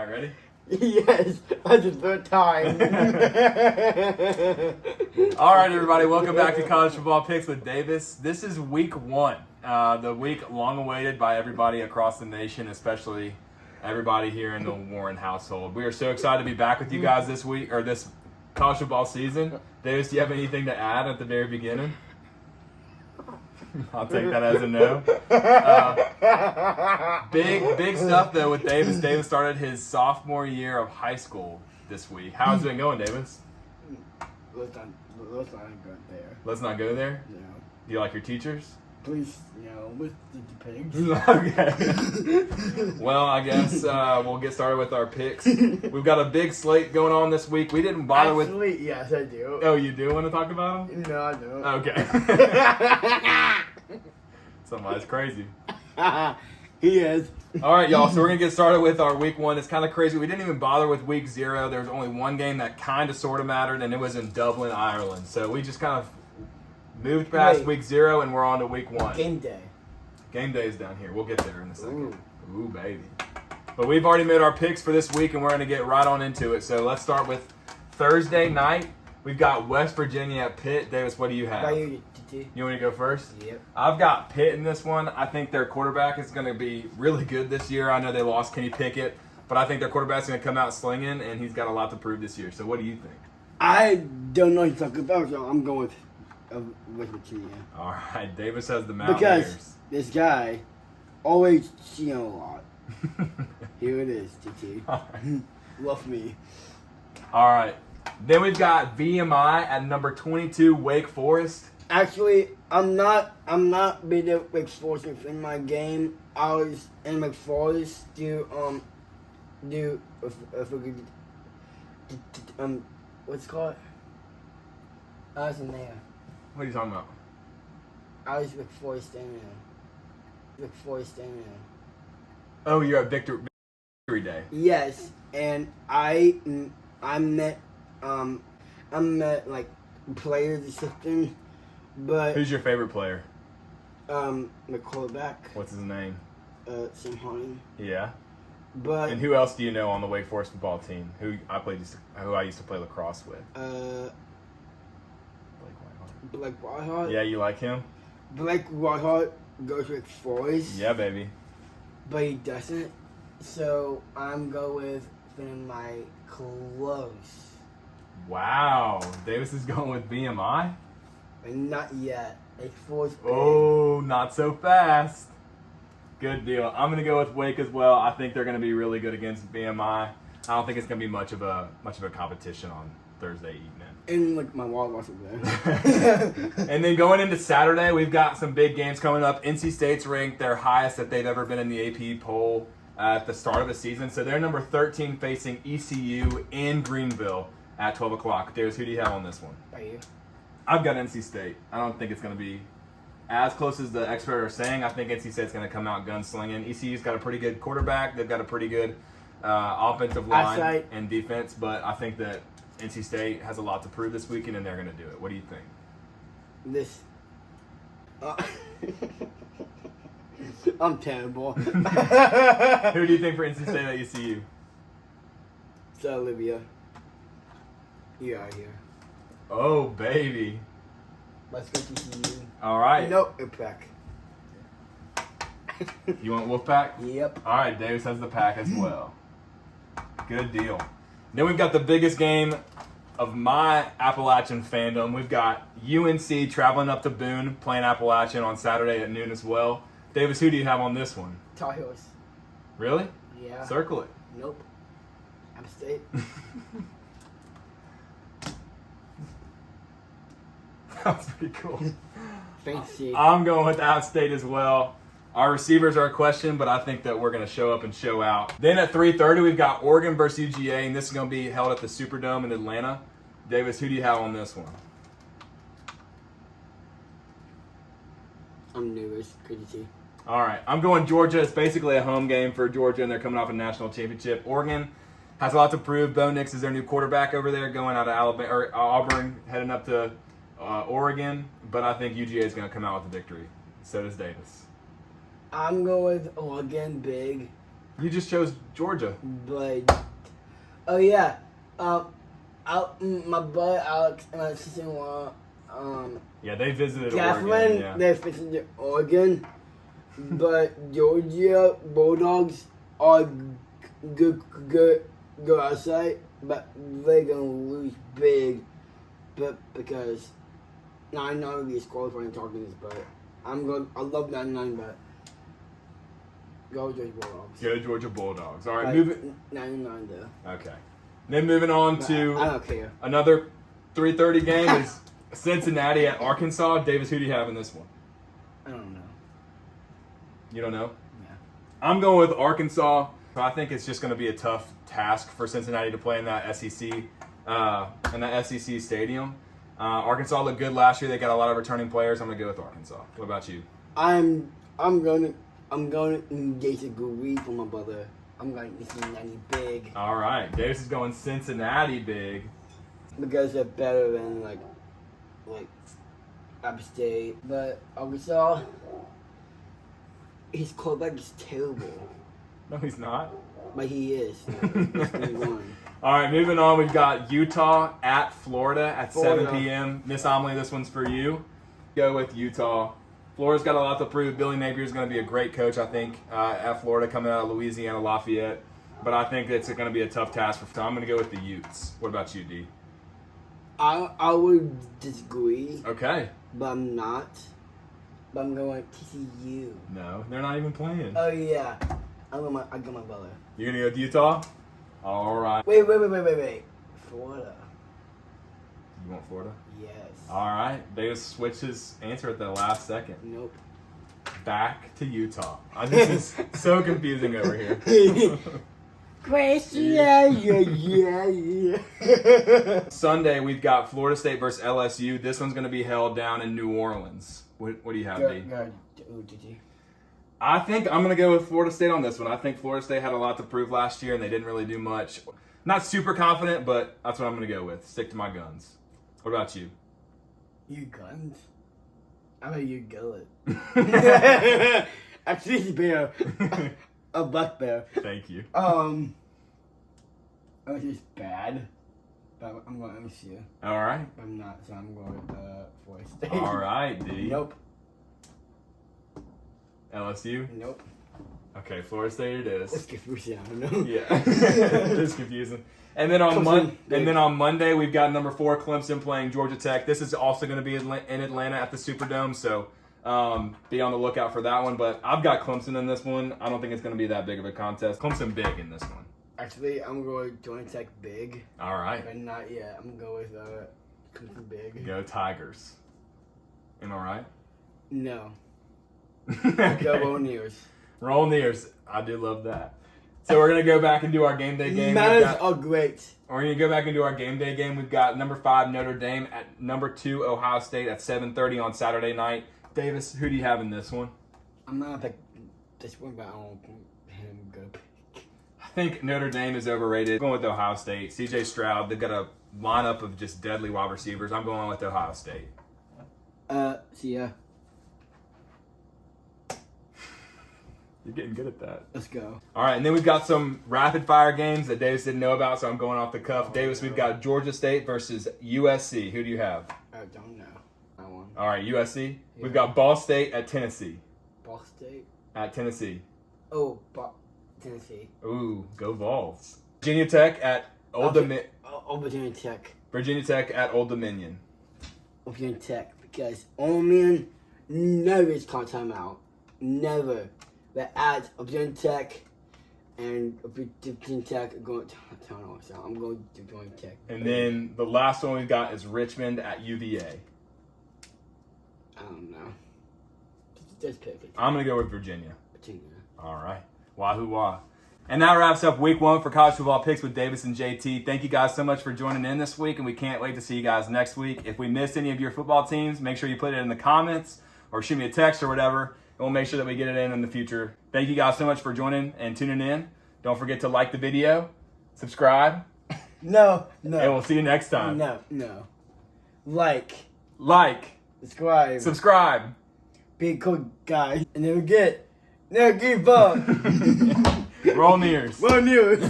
right, ready? Yes, that's the third time. All right, everybody, welcome back to College Football Picks with Davis. This is week one, the week long awaited by everybody across the nation, especially everybody here in the Warren household. We are so excited to be back with you guys this week, or this college football season. Davis, do you have anything to add at the very beginning? I'll take that as a no. Big stuff though with Davis. Davis started his sophomore year of high school this week. How's it been going, Davis? Let's not go there. Let's not go there. No. Do you like your teachers? Please, no, with the pigs. Okay. Well, I guess we'll get started with our picks. We've got a big slate going on this week. We didn't bother with. Actually, yes, I do. Oh, you do want to talk about them? No, I don't. Okay. Somebody's crazy. He is. All right, y'all. So we're gonna get started with our week one. It's kind of crazy. We didn't even bother with week 0. There was only one game that kind of sort of mattered, and it was in Dublin, Ireland. So we just kind of moved past week 0, and we're on to week 1. Game day. Game day is down here. We'll get there in a second. Ooh, baby. But we've already made our picks for this week, and we're going to get right on into it. So let's start with Thursday night. We've got West Virginia at Pitt. Davis, what do you have? You want to go first? Yep. I've got Pitt in this one. I think their quarterback is going to be really good this year. I know they lost Kenny Pickett, but I think their quarterback's going to come out slinging, and he's got a lot to prove this year. So what do you think? I don't know what you're talking about, so I'm going with West Virginia. All right. Davis has the Mountaineers. Because this guy always cheating a lot. Here it is, TT. Right. Love me. All right. Then we've got VMI at number 22, Wake Forest. Actually, I'm not big at Wake Forest in my game. I was in Wake Forest what's it called? I was in there. What are you talking about? I was Wake Forest in there. Wake Forest in there. Oh, you're at Victory Day. Yes, and I met like players or something, but Who's your favorite player? the quarterback. What's his name? Sam Harden. Yeah. But And who else do you know on the Wake Forest football team? Who I used to play lacrosse with? Blake Whitehart. Yeah, you like him? Blake Whitehart goes to Wake Forest. Yeah, baby. But he doesn't. So I'm going with my close. Wow. Davis is going with VMI? And not yet. Wake Forest. Oh, not so fast. Good deal. I'm going to go with Wake as well. I think they're going to be really good against VMI. I don't think it's going to be much of a competition on Thursday evening. And like my wallet wasn't there. And then going into Saturday, we've got some big games coming up. NC State's ranked their highest that they've ever been in the AP poll at the start of the season. So they're number 13 facing ECU in Greenville at 12 o'clock. Darius, who do you have on this one? Are you? I've got NC State. I don't think it's going to be as close as the experts are saying. I think NC State's going to come out gunslinging. ECU's got a pretty good quarterback. They've got a pretty good offensive line and defense. But I think that NC State has a lot to prove this weekend, and they're going to do it. What do you think? I'm terrible. Who do you think for NC State at ECU? So, Olivia, you out here. Oh, baby. Let's go to ECU. All right. No, Pack. You want Wolfpack? Yep. All right, Davis has the pack as well. Good deal. Then we've got the biggest game of my Appalachian fandom. We've got UNC traveling up to Boone, playing Appalachian on Saturday at noon as well. Davis, who do you have on this one? Tar Heels. Really? Yeah. Circle it. Nope. App State. That's pretty cool. Fancy. I'm going with App State as well. Our receivers are a question, but I think that we're going to show up and show out. Then at 3:30, we've got Oregon versus UGA, and this is going to be held at the Superdome in Atlanta. Davis, who do you have on this one? I'm nervous. Crazy. All right, I'm going Georgia. It's basically a home game for Georgia, and they're coming off a national championship. Oregon has a lot to prove. Bo Nix is their new quarterback over there, going out of Alabama or Auburn, heading up to Oregon. But I think UGA is going to come out with a victory. So does Davis. I'm going with Oregon big. You just chose Georgia. But oh yeah, my brother Alex and my sister-in-law, Yeah, they visited Catherine, Oregon. Yeah. they visited Oregon, but Georgia Bulldogs are good outside, but they're gonna lose big, but because 99 will be a score for talking this, but I love 99, but go Georgia Bulldogs. Go Georgia Bulldogs. All right, Like, moving. 99 though. Okay. Then moving on But to I don't care. another 3:30 game is Cincinnati at Arkansas. Davis, who do you have in this one? I don't know. You don't know? Yeah. I'm going with Arkansas. I think it's just going to be a tough task for Cincinnati to play in that SEC stadium. Arkansas looked good last year. They got a lot of returning players. I'm going to go with Arkansas. What about you? I'm going to disagree for my brother. I'm going to Cincinnati big All right. Davis is going Cincinnati big. because they're better than like App State. But Arkansas, his quarterback is terrible, No, he's not. but he is. He's 21. All right, moving on. We've got Utah at Florida at 7 Florida. p.m. Miss Amelie, this one's for you. Go with Utah. Florida's got a lot to prove. Billy Napier is going to be a great coach, I think, at Florida, coming out of Louisiana Lafayette. But I think it's going to be a tough task for. So I'm going to go with the Utes. What about you, D? I would disagree, Okay. but I'm not. But I'm going TCU. No, they're not even playing. Oh yeah, I got my brother. You're going to go with Utah? All right. Wait. Florida. You want Florida? Yes. All right. Davis switched his answer at the last second. Nope. Back to Utah. This is so confusing over here. Crazy, yeah. Sunday, we've got Florida State versus LSU. This one's going to be held down in New Orleans. What do you have, D? I think I'm going to go with Florida State on this one. I think Florida State had a lot to prove last year, and they didn't really do much. Not super confident, but that's what I'm going to go with. Stick to my guns. What about you? You guns? I mean, you gullet. Actually, it's a bear. A black bear. Thank you. It's just bad. But I'm going to MSU. All right. I'm not, so I'm going with Florida State. All right, D. Nope. LSU? Nope. Okay, Florida State it It's is. confusing. I don't know. Yeah. It's confusing. And then on Monday, we've got number 4 Clemson playing Georgia Tech. This is also going to be in Atlanta at the Superdome, so be on the lookout for that one. But I've got Clemson in this one. I don't think it's going to be that big of a contest. Clemson big in this one. Actually, I'm going with Georgia Tech big, All right. but not yet. I'm going to go with Clemson big. Go Tigers. Am I right? No. Okay. Go Buccaneers. Roll Nears. I do love that. So we're going to go back and do our game day game. Manners are great. We're going to go back and do our game day game. We've got number 5 Notre Dame at number 2 Ohio State at 7:30 on Saturday night. Davis, who do you have in this one? I'm not pick this one, but I don't think him good. I think Notre Dame is overrated. I'm going with Ohio State. CJ Stroud, they've got a lineup of just deadly wide receivers. I'm going with Ohio State. See ya. You're getting good at that. Let's go. All right, and then we've got some rapid fire games that Davis didn't know about, so I'm going off the cuff. Davis, we've got Georgia State versus USC. Who do you have? I don't know. That one. All right, USC. Yeah. We've got Ball State at Tennessee. Ball State. At Tennessee. Oh, Tennessee. Ooh, go Vols. Virginia Tech at Old Dominion. Virginia Tech. Virginia Tech at Old Dominion. Virginia Tech. Because Old Dominion never is called timeout. Never. But at Virginia Tech and Virginia Tech are going to timeout. So I'm going to Virginia Tech. And then the last one we've got is Richmond at UVA. I don't know. Just pick it. I'm going to go with Virginia. Virginia. All right. Wahoo wah. And that wraps up week 1 for College Football Picks with Davis and JT. Thank you guys so much for joining in this week, and we can't wait to see you guys next week. If we missed any of your football teams, make sure you put it in the comments or shoot me a text or whatever, and we'll make sure that we get it in the future. Thank you guys so much for joining and tuning in. Don't forget to like the video, subscribe, No. and we'll see you next time. No. Like. Subscribe. Be a cool guy. And never give up. Roll Nears. Well, news.